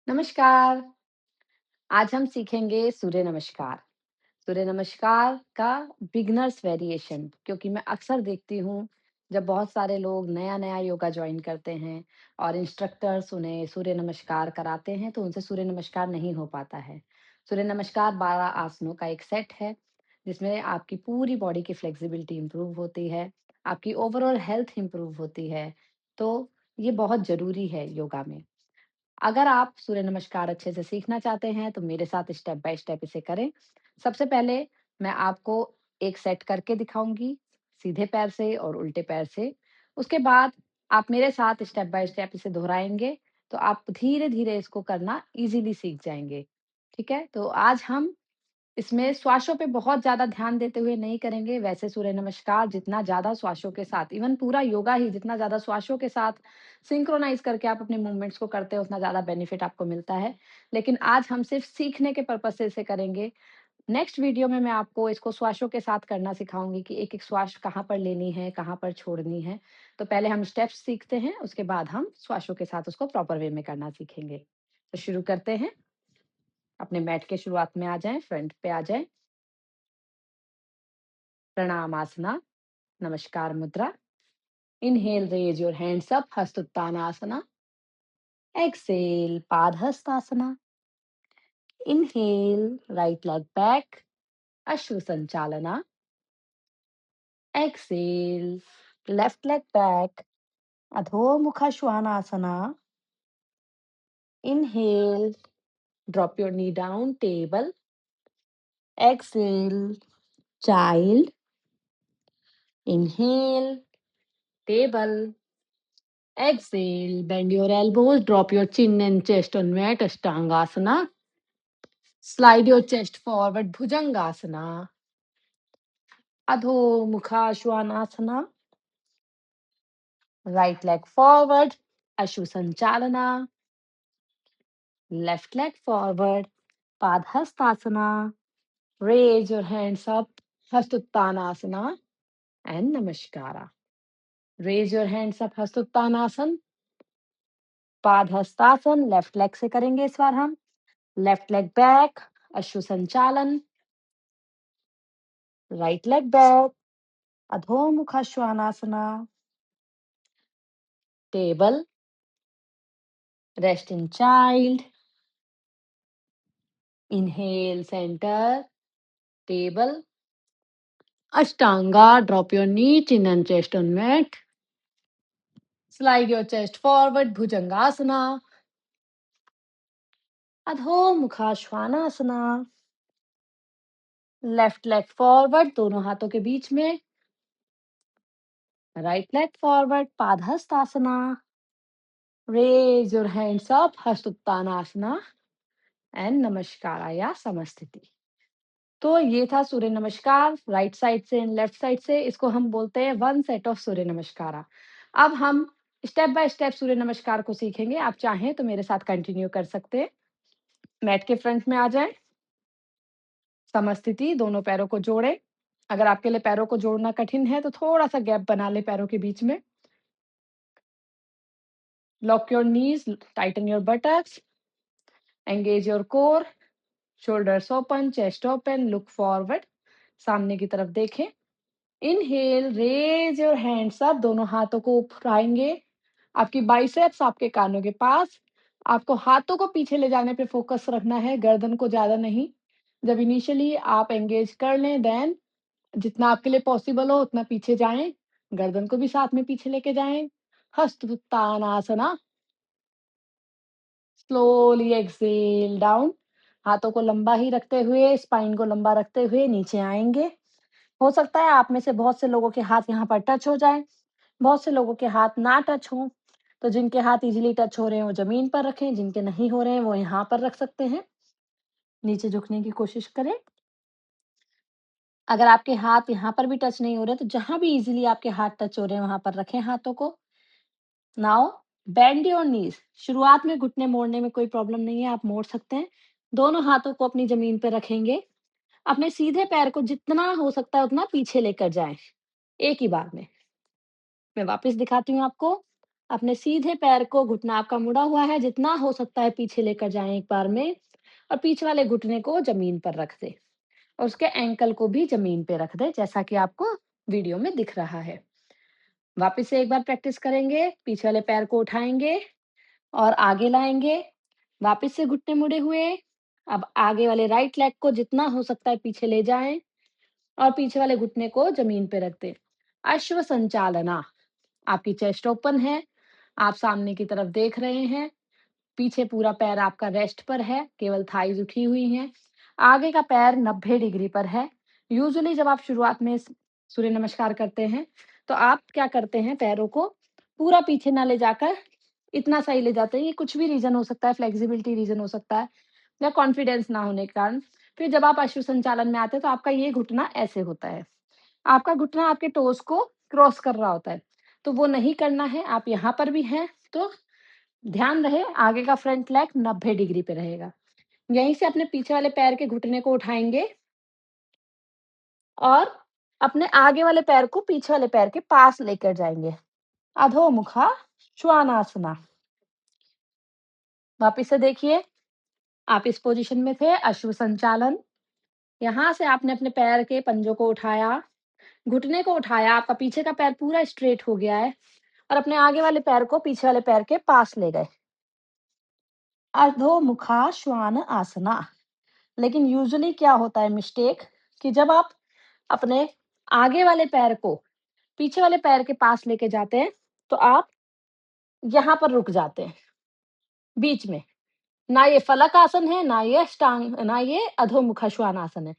नमस्कार। आज हम सीखेंगे सूर्य नमस्कार। सूर्य नमस्कार का बिगिनर्स वेरिएशन, क्योंकि मैं अक्सर देखती हूँ जब बहुत सारे लोग नया-नया योगा जॉइन करते हैं और इंस्ट्रक्टर्स उन्हें सूर्य नमस्कार कराते हैं, तो उनसे सूर्य नमस्कार नहीं हो पाता है। सूर्य नमस्कार 12 आसनों का एक सेट है, जिसमें आपकी पूरी बॉडी की फ्लेक्सिबिलिटी इम्प्रूव होती है, आपकी ओवरऑल हेल्थ इम्प्रूव होती है। तो ये बहुत ज़रूरी है योगा में। अगर आप सूर्य नमस्कार अच्छे से सीखना चाहते हैं तो मेरे साथ स्टेप बाय स्टेप इसे करें। सबसे पहले मैं आपको एक सेट करके दिखाऊँगी, सीधे पैर से और उल्टे पैर से। उसके बाद आप मेरे साथ स्टेप बाय स्टेप इसे दोहराएँगे, तो आप धीरे-धीरे इसको करना ईज़िली सीख जाएँगे। ठीक है? तो आज हम इसमें श्वासों पे बहुत ज़्यादा ध्यान देते हुए नहीं करेंगे। वैसे सूर्य नमस्कार जितना ज़्यादा श्वासों के साथ, इवन पूरा योगा ही जितना ज़्यादा श्वासों के साथ सिंक्रोनाइज़ करके आप अपने मूवमेंट्स को करते हैं, उतना ज़्यादा बेनिफिट आपको मिलता है। लेकिन आज हम सिर्फ़ सीखने के पर्पज़ से इसे करेंगे। नेक्स्ट वीडियो में मैं आपको इसको श्वासों के साथ करना सिखाऊँगी कि एक-एक श्वास कहाँ पर लेनी है, कहाँ पर छोड़नी है। तो पहले हम स्टेप्स सीखते हैं, उसके बाद हम श्वासों के साथ उसको प्रॉपर वे में करना सीखेंगे। तो शुरू करते हैं। अपने मैट के शुरुआत में आ जाएँ, फ्रंट पे आ जाएँ। प्रणाम आसना, नमस्कार मुद्रा। Inhale, raise your hands up, Hastuttanasana. Exhale, Padhastasana. Inhale, right leg back, Ashwasanchalana. Exhale, left leg back, Adho Mukha Svanasana. Inhale, drop your knee down, table. Exhale, child. Inhale, table. Exhale, bend your elbows, drop your chin and chest on mat, Ashtangasana. Slide your chest forward, Bhujangasana. Adho Mukha Svanasana. Right leg forward, Ashusanchalana. Left leg forward, Padhastasana. Raise your hands up, Hastuttanasana and Namaskara. Raise your hands up, Hastuttanasana. Padhastasan, left leg से करेंगे इस बार हम. Left leg back, Ashwa Sanchalan. Right leg back, Adhomukha Svanasana. Table, rest in child. Inhale, center, table. Ashtanga, drop your knee, chin and chest on mat. Slide your chest forward, Bhujangasana. Adho Mukha Svanasana. Left leg forward, दोनों हाथों के बीच में. Right leg forward, Padahastasana. Raise your hands up, Hastuttanasana and Namaskar या समस्थिति. तो ये था Surya Namaskar right side से एंड लेफ्ट साइड से. इसको हम बोलते हैं वन सेट ऑफ सूर्य नमस्कार. अब हम स्टेप बाय स्टेप सूर्य नमस्कार को सीखेंगे. आप चाहें तो मेरे साथ कंटिन्यू कर सकते हैं. मैट के फ्रंट में आ जाएं. समस्थिति, दोनों पैरों को जोड़ें. अगर आपके लिए पैरों को जोड़ना कठिन है तो थोड़ा सा गैप बना ले पैरों के बीच में. Lock your knees, tighten your buttocks, engage your core. Shoulders open, chest open, look forward. सामने की तरफ देखें. Inhale, raise your hands up, दोनों हाथों को उठाएंगे. आपकी बाइसेप्स आपके कानों के पास. आपको हाथों को पीछे ले जाने पे फोकस रखना है, गर्दन को ज्यादा नहीं. जब इनिशियली आप एंगेज कर लें, देन जितना आपके लिए पॉसिबल हो उतना पीछे जाएं. गर्दन को भी साथ में पीछे लेके जाएं. हस्तुत्तानासना. Slowly exhale down. हाथों को लंबा ही रखते हुए, स्पाइन को लंबा रखते हुए नीचे आएंगे. हो सकता है आप में से बहुत से लोगों के हाथ यहाँ पर टच हो जाएं, बहुत से लोगों के हाथ ना टच हों. तो जिनके हाथ इजीली टच हो रहे हैं वो जमीन पर रखें, जिनके नहीं हो रहे हैं वो यहाँ पर रख सकते हैं. नीचे झुकने की कोशिश करें. अगर आपके हाथ यहाँ पर भी टच नहीं हो रहे तो जहां भी इजीली आपके हाथ टच हो रहे हैं वहां पर रखें हाथों को. Now bend your knees. शुरुआत में घुटने मोड़ने में कोई प्रॉब्लम नहीं है, आप मोड़ सकते हैं. दोनों हाथों को अपनी जमीन पर रखेंगे. अपने सीधे पैर को जितना हो सकता है उतना पीछे लेकर जाएं, एक ही बार में. मैं वापस दिखाती हूँ आपको. अपने सीधे पैर को, घुटना आपका मुड़ा हुआ है, जितना हो सकता है पीछे लेकर जाएँ एक बार में और पीछे वाले घुटने को ज़मीन पर रख दें और उसके एंकल को भी ज़मीन पे रख दें, जैसा कि आपको वीडियो में दिख रहा है। वापस से एक बार प्रैक्टिस करेंगे, पीछे वाले पैर को उठाएँगे और आगे लाएँगे, वापस से घुटने मुड़े हुए। अब आगे वाले राइट लेग को जितना हो सकता है पीछे ले जाएँ और पीछे वाले घुटने को ज़मीन पे रख दें। अश्व संचालना, आपकी चेस्ट ओपन है, आप सामने की तरफ देख रहे हैं, पीछे पूरा पैर आपका रेस्ट पर है, केवल थाइज़ उठी हुई हैं। आगे का पैर 90 डिग्री पर है। यूजुअली जब आप शुरुआत में सूर्य नमस्कार करते हैं, तो आप क्या करते हैं, पैरों को पूरा पीछे ना ले जाकर इतना सा ही ले जाते हैं। ये कुछ भी रीज़न हो सकता है, फ्लेक्सिबिलिटी रीज़न हो सकता है या कॉन्फिडेंस ना होने के कारण। फिर जब आप अश्व संचालन में आते हैं, तो आपका ये घुटना ऐसे होता है। आपका घुटना आपके टोज़ को क्रॉस कर रहा होता है, तो वो नहीं करना है। आप यहाँ पर भी हैं, तो ध्यान रहे आगे का फ्रंट लेग 90 डिग्री पे रहेगा। यहीं से अपने पीछे वाले पैर के घुटने को उठाएँगे और अपने आगे वाले पैर को पीछे वाले पैर के पास लेकर जाएँगे। अधोमुखा श्वानासना। वापिस से देखिए, आप इस पोज़ीशन में थे, अश्व संचालन। यहाँ से आपने अपने पैर के पंजों को उठाया, घुटने को उठाया, आपका पीछे का पैर पूरा स्ट्रेट हो गया है और अपने आगे वाले पैर को पीछे वाले पैर के पास ले गए। अधोमुखा श्वान आसना। लेकिन यूजुअली क्या होता है मिस्टेक, कि जब आप अपने आगे वाले पैर को पीछे वाले पैर के पास लेके जाते हैं, तो आप यहाँ पर रुक जाते हैं, बीच में। ना ये फलक आसन है, ना ये अधोमुखा श्वानासन है।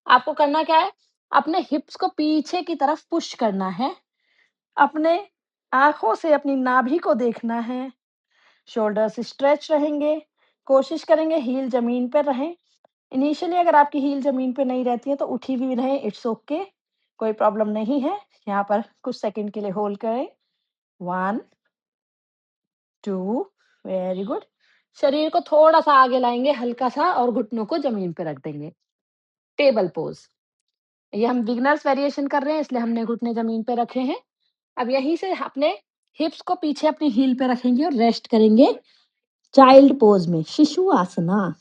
आपको करना क्या है, अपने हिप्स को पीछे की तरफ पुश करना है, अपने आँखों से अपनी नाभि को देखना है, शोल्डर्स स्ट्रेच रहेंगे, कोशिश करेंगे हील ज़मीन पर रहें। इनिशियली अगर आपकी हील ज़मीन पे नहीं रहती है, तो उठी भी रहें, इट्स ओके, कोई प्रॉब्लम नहीं है। यहाँ पर कुछ सेकंड के लिए होल्ड करें। 1, 2, वेरी गुड। शरीर को थोड़ा-सा आगे लाएँगे हल्का-सा और घुटनों को ज़मीन पे रख देंगे। Table pose. ये हम बिगिनर्स वेरिएशन कर रहे हैं, इसलिए हमने घुटने ज़मीन पे रखे हैं। अब यहीं से अपने हिप्स को पीछे अपनी हील पे रखेंगे और रेस्ट करेंगे चाइल्ड पोज़ में, शिशु आसना।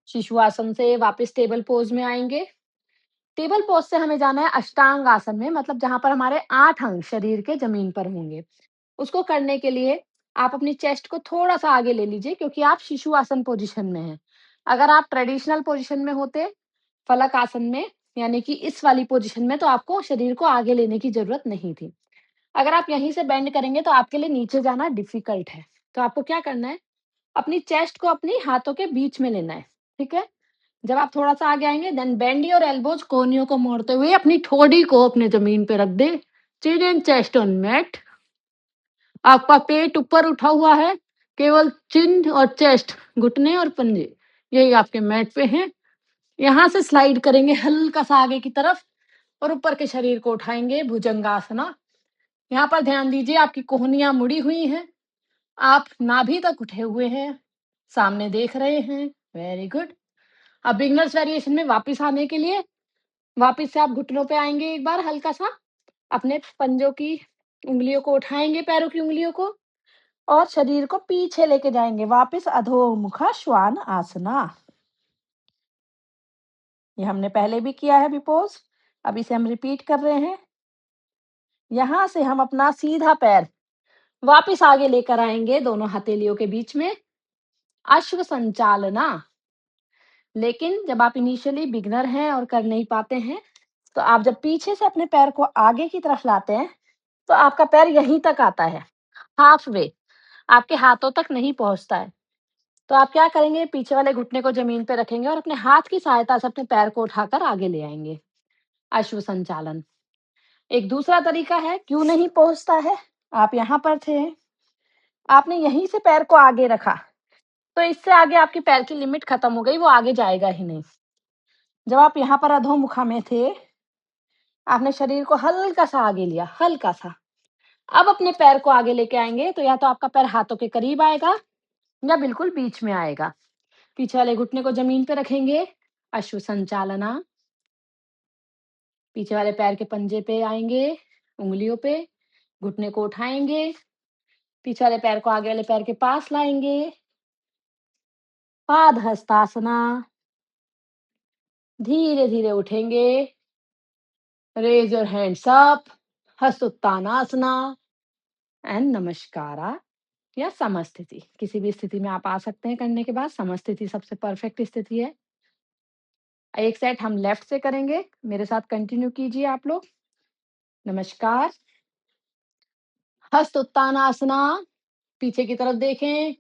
शिशु आसन से वापस टेबल पोज़ में आएँगे। टेबल पोज़ से हमें जाना है अष्टांग आसन में, मतलब जहाँ पर हमारे 8 अंग शरीर के ज़मीन पर होंगे। उसको करने के लिए आप अपनी चेस्ट को थोड़ा-सा आगे ले लीजिए, क्योंकि आप शिशु आसन पोज़ीशन में हैं। अगर आप ट्रेडिशनल पोज़ीशन में होते, फलक आसन में, यानी कि इस वाली पोज़ीशन में, तो आपको शरीर को आगे लेने की ज़रूरत नहीं थी। अगर आप यहीं से बेंड करेंगे, तो आपके लिए नीचे जाना डिफ़िकल्ट है। तो आपको क्या करना है, अपनी चेस्ट को अपनी हाथों के बीच में लेना है, ठीक है? जब आप थोड़ा-सा आगे आएँगे, देन बेंड योर एल्बोज़, कोहनियों को मोड़ते हुए अपनी ठोड़ी को अपने ज़मीन पे रख दें। चिन एंड चेस्ट ऑन मैट। आपका पेट ऊपर उठा हुआ है, केवल चिन और चेस्ट, घुटने और पंजे, यही आपके मैट पे हैं। यहाँ से स्लाइड करेंगे हल्का-सा आगे की तरफ और ऊपर के शरीर को उठाएँगे, भुजंगासना। यहाँ पर ध्यान दीजिए, आपकी कोहनियाँ मुड़ी हुई हैं, आप नाभि तक उठे हुए हैं, सामने देख रहे हैं, वेरी गुड। अब बिगिनर्स वेरिएशन में वापस आने के लिए वापिस से आप घुटनों पे आएँगे एक बार हल्का-सा, अपने पंजों की उँगलियों को उठाएँगे, पैरों की उँगलियों को, और शरीर को पीछे लेके जाएँगे वापिस अधोमुखा श्वान आसना। ये हमने पहले भी किया है अभी पोज़, अब इसे हम रिपीट कर रहे हैं। यहाँ से हम अपना सीधा पैर वापिस आगे लेकर आएँगे दोनों हथेलियों के बीच में, अश्व संचालना। लेकिन जब आप इनिशियली बिगिनर हैं और कर नहीं पाते हैं, तो आप जब पीछे से अपने पैर को आगे की तरफ लाते हैं, तो आपका पैर यहीं तक आता है, हाफ वे, आपके हाथों तक नहीं पहुँचता है। तो आप क्या करेंगे, पीछे वाले घुटने को ज़मीन पे रखेंगे और अपने हाथ की सहायता से अपने पैर को उठाकर आगे ले आएँगे, अश्व संचालन। एक दूसरा तरीका है, क्यों नहीं पहुँचता है, आप यहाँ पर थे, आपने यहीं से पैर को आगे रखा, तो इससे आगे आपके पैर की लिमिट खत्म हो गई, वो आगे जाएगा ही नहीं। जब आप यहाँ पर अधोमुखा में थे, आपने शरीर को हल्का-सा आगे लिया, हल्का-सा। अब अपने पैर को आगे लेके आएँगे, तो या तो आपका पैर हाथों के करीब आएगा या बिल्कुल बीच में आएगा। पीछे वाले घुटने को ज़मीन पे रखेंगे, अश्व संचालना। पीछे वाले पैर के पंजे पे आएँगे, उँगलियों पे, घुटने को उठाएँगे, पीछे वाले पैर को आगे वाले पैर के पास लाएँगे, पादहस्तासना, धीरे-धीरे उठेंगे, raise your hands up, Hastauttanasana and Namaskara या समस्थिति। किसी भी स्थिति में आप आ सकते हैं करने के बाद, समस्थिति सबसे परफेक्ट स्थिति है। एक सेट हम लेफ्ट से करेंगे, मेरे साथ कंटिन्यू कीजिए आप लोग। नमस्कार, हस्त उत्तानासना, पीछे की तरफ देखें,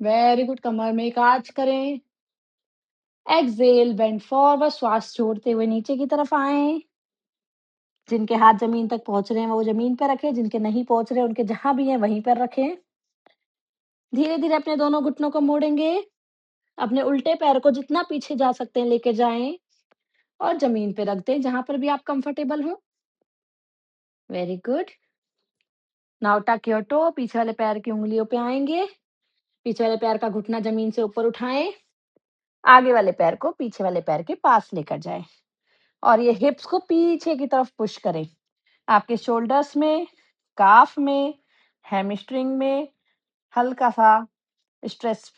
वेरी गुड, कमर में एक आर्च करें, एक्सहेल बेंड फॉरवर्ड, श्वास छोड़ते हुए नीचे की तरफ आएं, जिनके हाथ जमीन तक पहुंच रहे हैं वो जमीन पर रखें, जिनके नहीं पहुंच रहे उनके जहां भी हैं वहीं पर रखें। धीरे धीरे अपने दोनों घुटनों को मोड़ेंगे, अपने उल्टे पैर को जितना पीछे जा सकते हैं लेके जाएं और जमीन पे रख दें जहां पर भी आप कंफर्टेबल हो। Very good. नाउ टक योर टो, पीछे वाले पैर की उंगलियों पे आएंगे, पीछे वाले पैर का घुटना जमीन से ऊपर उठाएं, आगे वाले पैर को पीछे वाले पैर के पास लेकर जाएं और ये हिप्स को पीछे की तरफ पुश करें। आपके शोल्डर्स में, काफ में, हैमस्ट्रिंग में हल्का सा स्ट्रेच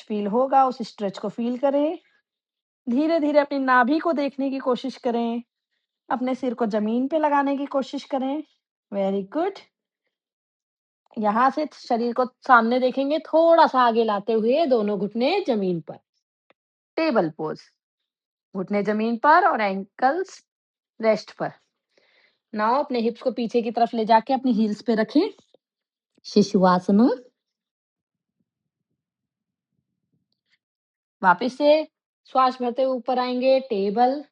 फील होगा, उस स्ट्रेच को फील करें। धीरे धीरे अपनी नाभि को देखने की कोशिश करें, अपने सिर को जमीन पे लगाने की कोशिश करें। Very good. यहाँ से शरीर को सामने देखेंगे, थोड़ा सा आगे लाते हुए दोनों घुटने जमीन पर, टेबल पोज, घुटने जमीन पर और एंकल्स रेस्ट पर। नाउ अपने हिप्स को पीछे की तरफ ले जाके अपनी हील्स पे रखें, शिशुआसना। वापस से श्वास भरते हुए ऊपर आएंगे, टेबल,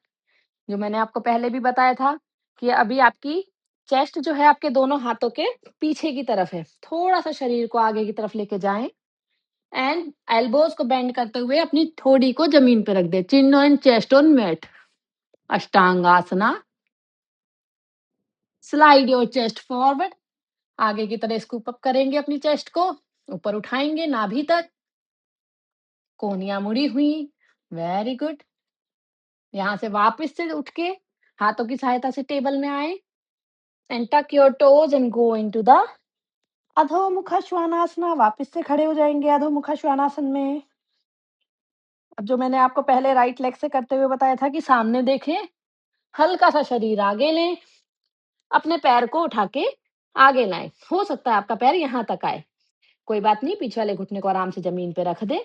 जो मैंने आपको पहले भी बताया था कि अभी आपकी चेस्ट जो है आपके दोनों हाथों के पीछे की तरफ है, थोड़ा सा शरीर को आगे की तरफ लेके जाएं एंड एल्बोज को बेंड करते हुए अपनी थोड़ी को जमीन पे रख दे, chin on chest on mat, Ashtangasana. Slide your chest forward, आगे की तरह स्कूप अप करेंगे, अपनी चेस्ट को ऊपर उठाएंगे नाभि तक, कोहनियां मुड़ी हुई। Very good. यहाँ से वापस से उठ के हाथों की सहायता से टेबल में आए and tuck your toes and go into the Adhomukha Svanasana. वापस से खड़े हो जाएंगे अधोमुखा श्वानासन में। अब जो मैंने आपको पहले राइट लेग से करते हुए बताया था कि सामने देखें, हल्का सा शरीर आगे लें, अपने पैर को उठा के आगे लाएं, हो सकता है आपका पैर यहाँ तक आए, कोई बात नहीं, पीछे वाले घुटने को आराम से जमीन पे रख दें।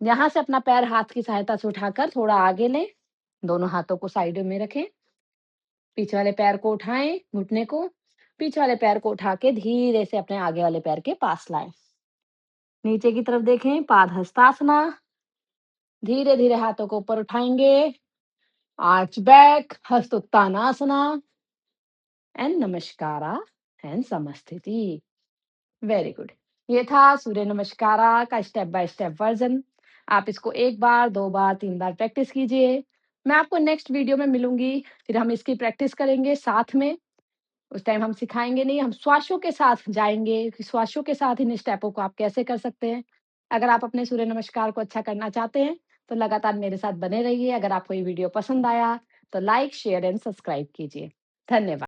यहाँ से अपना पैर हाथ की सहायता से उठाकर थोड़ा आगे लें, दोनों हाथों को साइड में रखें, पीछे वाले पैर को उठाएं, घुटने को, पीछे वाले पैर को उठा के धीरे से अपने आगे वाले पैर के पास लाएं। नीचे की तरफ देखें, पादहस्तासना। धीरे धीरे हाथों को ऊपर उठाएंगे, arch back, Hasta Uttanasana and Namaskara and Samasthiti. Very good. ये था सूर्य नमस्कारा का स्टेप बाय स्टेप वर्जन। आप इसको 1 बार, 2 बार, 3 बार प्रैक्टिस कीजिए। मैं आपको नेक्स्ट वीडियो में मिलूंगी, फिर हम इसकी प्रैक्टिस करेंगे साथ में। उस टाइम हम सिखाएंगे नहीं, हम श्वासों के साथ जाएंगे कि श्वासों के साथ इन स्टेपों को आप कैसे कर सकते हैं। अगर आप अपने सूर्य नमस्कार को अच्छा करना चाहते हैं तो लगातार मेरे साथ बने रहिए। अगर आपको ये वीडियो पसंद आया तो लाइक, शेयर एंड सब्सक्राइब कीजिए। धन्यवाद।